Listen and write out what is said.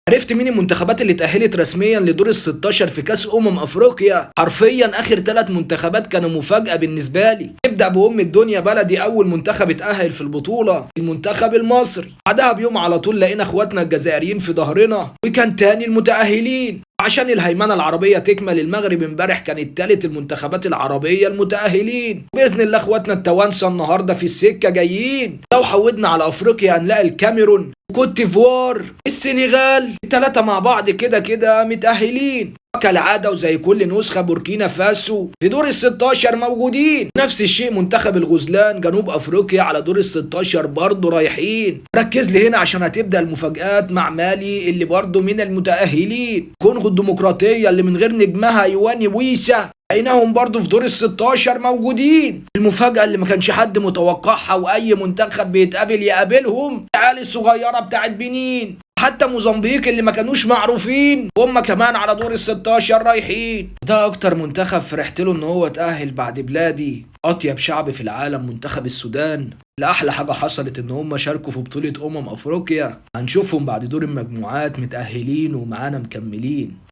عرفت مين المنتخبات اللي اتأهلت رسميا لدور ال 16 في كأس أفريقيا؟ حرفيا آخر 3 منتخبات كانوا مفاجأة بالنسبة لي. نبدأ بأم الدنيا بلدي، أول منتخب اتأهل في البطولة المنتخب المصري. بعدها بيوم على طول لقينا إخواتنا الجزائريين في ظهرنا، وكان تاني المتأهلين. عشان الهيمنة العربية تكمل، المغرب امبارح كانت تالت المنتخبات العربية المتأهلين. بإذن الله اخواتنا التوانسة النهاردة في السكة جايين. لو حودنا على أفريقيا هنلاقي الكاميرون، كوت ديفوار، السنغال، التلاتة مع بعض كده كده متأهلين. كالعادة وزي كل نسخة بوركينا فاسو في دور ال 16 موجودين. نفس الشيء منتخب الغزلان جنوب أفريقيا على دور ال 16 برضه رايحين. ركز لي هنا عشان هتبدأ المفاجآت مع مالي اللي برضه من المتأهلين. كونغو الديمقراطية اللي من غير نجمها يواني ويسا لقيناهم برضه في دور ال 16 موجودين. المفاجأة اللي ما كانش حد متوقعها، وأي منتخب بيتقابل يقابلهم العيال الصغيرة بتاعت بنين. حتى موزمبيق اللي ما كانوش معروفين وهم كمان على دور ال 16 رايحين. ده اكتر منتخب فرحت له ان هو اتأهل بعد بلادي. اطيب شعب في العالم منتخب السودان. الاحلى حاجة حصلت ان هم شاركوا في بطولة افريقيا. هنشوفهم بعد دور المجموعات متأهلين ومعانا مكملين.